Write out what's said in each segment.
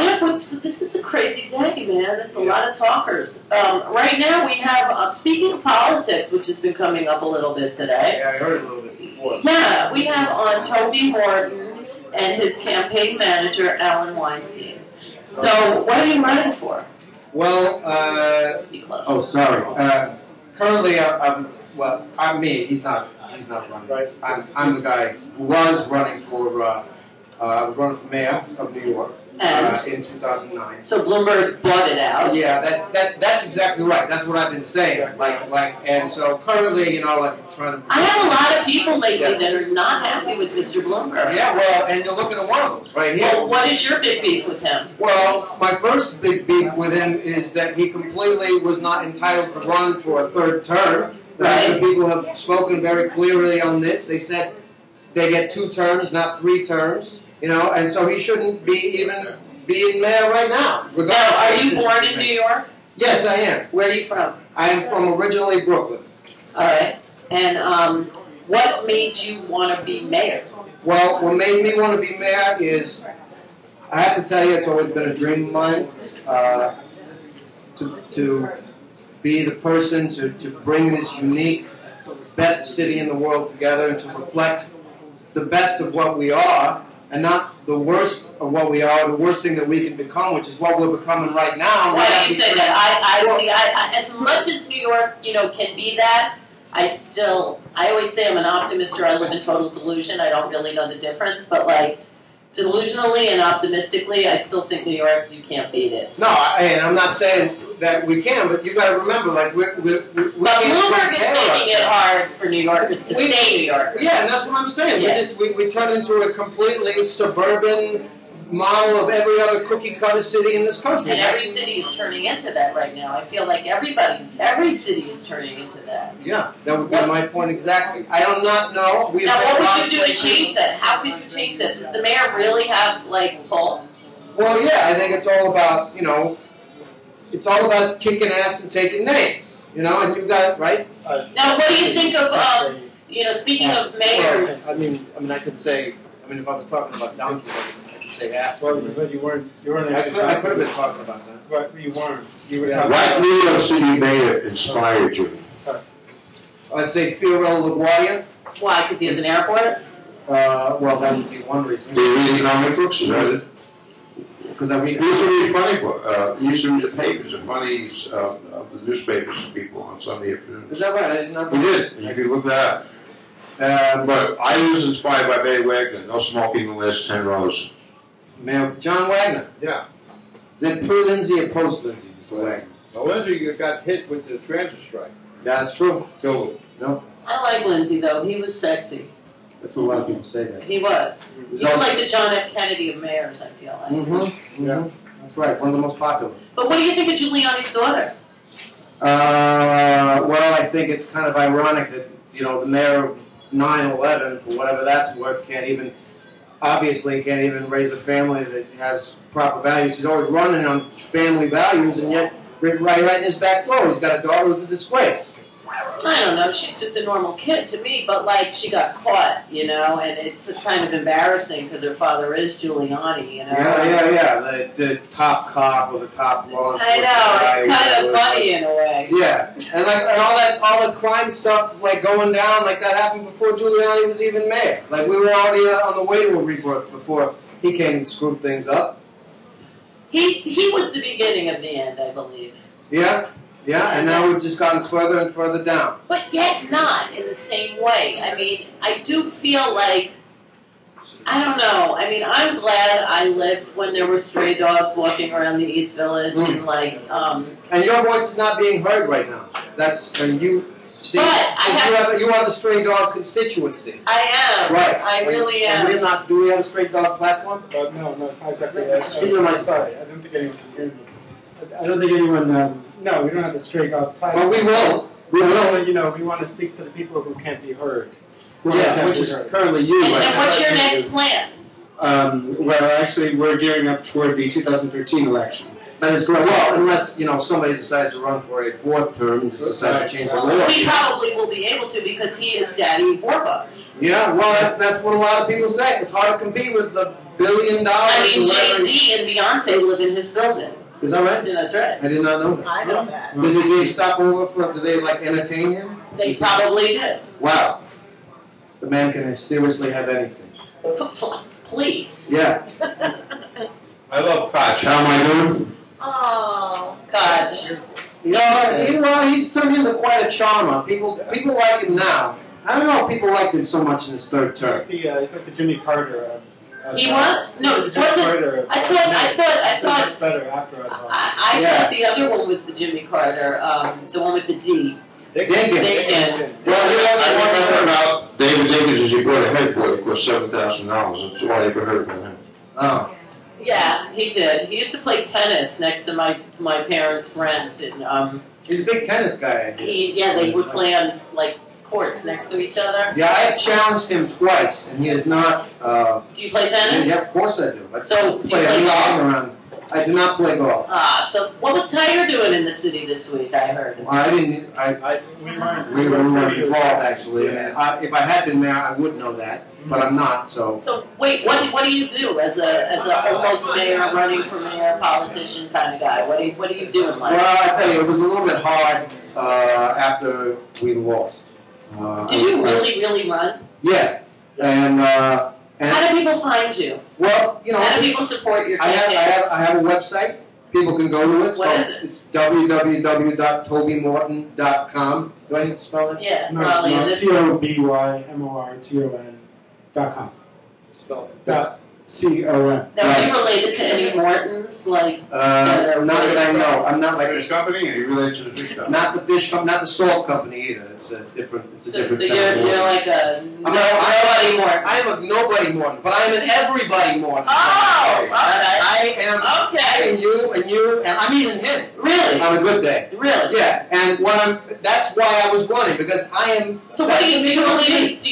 Yeah, but this is a crazy day, man. It's a lot of talkers. Right now we have, speaking of politics, which has been coming up a little bit today. Yeah, I heard a little bit before. Yeah, we have on Toby Morton and his campaign manager, Alan Weinstein. So, what are you running for? Well, oh, sorry. Currently, I'm me. He's not running. Right. I'm the guy who was running for. I was running for mayor of New York in 2009. So Bloomberg bought it out. Yeah, that's exactly right. That's what I've been saying. And so currently, you know, I'm trying to. I have a lot of people lately that are not happy with Mr. Bloomberg. Yeah, well, and you're looking at one of them right here. Well, what is your big beef with him? Well, my first big beef with him is that he completely was not entitled to run for a third term. Right. The people have spoken very clearly on this. They said they get 2 terms, not 3 terms. You know, and so he shouldn't be even being mayor right now. Now, are you born in New York? Yes, I am. Where are you from? I am from originally Brooklyn. All right. And what made you want to be mayor? Well, what made me want to be mayor is, I have to tell you, it's always been a dream of mine to be the person to bring this unique, best city in the world together and to reflect the best of what we are. And not the worst of what we are, the worst thing that we can become, which is what we're becoming right now. Why do you say that? I as much as New York, you know, can be that, I always say I'm an optimist or I live in total delusion. I don't really know the difference, but like, delusionally and optimistically, I still think New York, you can't beat it. No, and I'm not saying that we can, but you got to remember, like, But Bloomberg is making it hard for New Yorkers to stay New Yorkers. Yeah, and that's what I'm saying. Yeah. We turn into a completely suburban model of every other cookie-cutter city in this country. And every city is turning into that right now. I feel like every city is turning into that. Yeah, that would be my point exactly. I do not know. Now, what would you do to change that? How could you change that? Does the mayor really have, like, pull? Well, yeah, I think it's all about, you know, it's all about kicking ass and taking names, you know, and you've got it, right? Now, what do you think of, you know, speaking of mayors? Well, I mean, I could say, if I was talking about donkeys, I could say ass. Well, but you weren't. I could have been talking about that. But you weren't. You were talking. What New York City mayor inspired you? Sorry. I'd say Fiorello LaGuardia. Why? Because he has an airport? Well, that would be one reason. Do you read the comic books? Because I read. He used to read funny books. He used to read the papers, the funnies of the newspapers to people on Sunday afternoons. Is that right? I did not know. He did. You could look that up. But I was inspired by Betty Wagner. No smoking in the last 10 rows. Mayor John Wagner. Yeah. Did pre-Lindsay or post-Lindsay, Mr. Wagner? Now, Lindsay got hit with the transit strike. Yeah, that's true. Killed him. No. I like Lindsay, though. He was sexy. That's what a lot of people say that. He was. He was like the John F. Kennedy of mayors, I feel like. Mm-hmm. Yeah. That's right. One of the most popular. But what do you think of Giuliani's daughter? Well, I think it's kind of ironic that, you know, the mayor of 9/11, for whatever that's worth, can't even raise a family that has proper values. He's always running on family values, and yet right in his back door, he's got a daughter who's a disgrace. I don't know. She's just a normal kid to me, but like she got caught, you know, and it's kind of embarrassing because her father is Giuliani, you know. Yeah. The top cop or the top law enforcement I know. It's kind of funny like, in a way. Yeah, and all the crime stuff like going down like that happened before Giuliani was even mayor. Like we were already on the way to a rebirth before he came and screwed things up. He was the beginning of the end, I believe. Yeah, and now we've just gotten further and further down. But yet not in the same way. I mean, I do feel like, I don't know. I mean, I'm glad I lived when there were stray dogs walking around the East Village and like. And your voice is not being heard right now. That's when you see. But you are the stray dog constituency. I am. Right. I really am. And we're not. Do we have a stray dog platform? No, it's not exactly that. Sorry, I don't think anyone can hear me. I don't think anyone. No, we don't have the stray dog platform. Well, we will. We will. You know, we want to speak for the people who can't be heard. Yeah, which is currently you. And what's your next plan? Well, actually, we're gearing up toward the 2013 election. That is correct. Well, unless, somebody decides to run for a fourth term and just decides to change the law. He probably will be able to because he is Daddy Warbucks. Yeah, well, that's what a lot of people say. It's hard to compete with the $1 billion. I mean, Jay-Z and Beyonce live in his building. Is that right? Yeah, that's right. I did not know that. I know that. Did they stop over did they, entertain him? They probably did. Wow. The man can seriously have anything. Please. Yeah. I love Koch. How am I doing? Oh, Koch. He's turned into quite a charmer. People like him now. I don't know if people liked him so much in his third term. It's like the Jimmy Carter. He was? No, it wasn't. I thought. It's better after I thought. I thought the other one was the Jimmy Carter, the one with the D. Dinkins. Well, I never heard about David Dinkins as he brought a headboard. It cost $7,000. That's all I ever heard about him. Oh. Yeah, he did. He used to play tennis next to my parents' friends, and he's a big tennis guy. they would play on courts next to each other. Yeah, I have challenged him twice, and he is not. Do you play tennis? Yeah, of course I do. So do you play golf? I do not play golf. So what was Tiger doing in the city this week? I heard. Well, I didn't. We were involved actually. If I had been there, I would know that, but I'm not. So. So wait, what do you do as a almost mayor, running for mayor, politician kind of guy? What are you doing like? Well, I tell you, it was a little bit hard after we lost. Did you really run? Yeah, and how do people find you? Well, how do people support your campaign? I have a website. People can go to it. What is it? It's www.tobymorton.com. Do I need to spell it? Yeah, probably. TOBYMORTON.com. Spell it. .com. Now, are you related to any Mortons? Not that I know. I'm not like Fish company? Are you related to the fish company? Not the fish company, not the salt company either. It's a different. So you're like a nobody Morton. I am a nobody Morton, but I'm an everybody Morton. Oh, okay. I am. Okay. I am you, and I'm even him. Really? On a good day. Really? Yeah. And that's why I was running, because I am. So what do you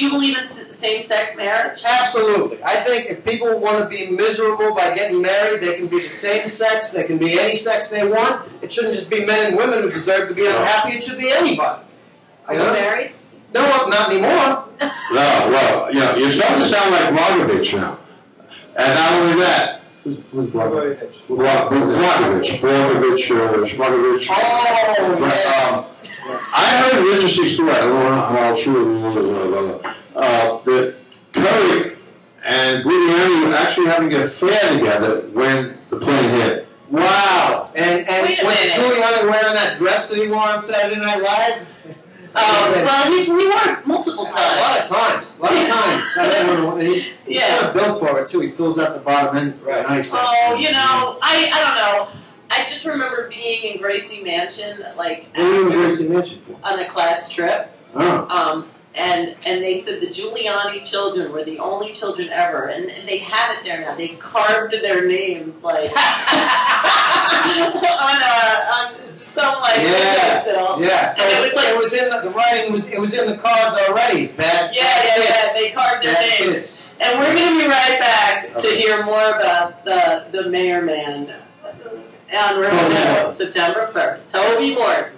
believe in same-sex marriage? Absolutely. I think if people want to be miserable by getting married, they can be the same sex. They can be any sex they want. It shouldn't just be men and women who deserve to be unhappy. It should be anybody. Are you married? No, not anymore. No, well, you're starting to sound like Blagojevich now. And not only that, Who's Blagojevich? Blagojevich, Schmagovich. Oh, yeah. I heard an interesting story. I don't know how sure it was. That Couric and Giuliani were actually having an affair together when the plane hit. Wow. And Wait a was minute. Giuliani wearing that dress that he wore on Saturday Night Live? Well, we were multiple times. A lot of times. And he's kind of built for it, too. He fills out the bottom end very nice. Oh, I don't know. I just remember being in Gracie Mansion, What were you in Gracie Mansion for? on a class trip. Oh. And they said the Giuliani children were the only children ever, and they have it there now. They carved their names on some film. Yeah. So and it was the writing was in the cards already. Bad. Yeah. They carved their names. Kids. And we're going to be right back to hear more about the Mayor Man on Rew And Who, September 1st. Toby Morton.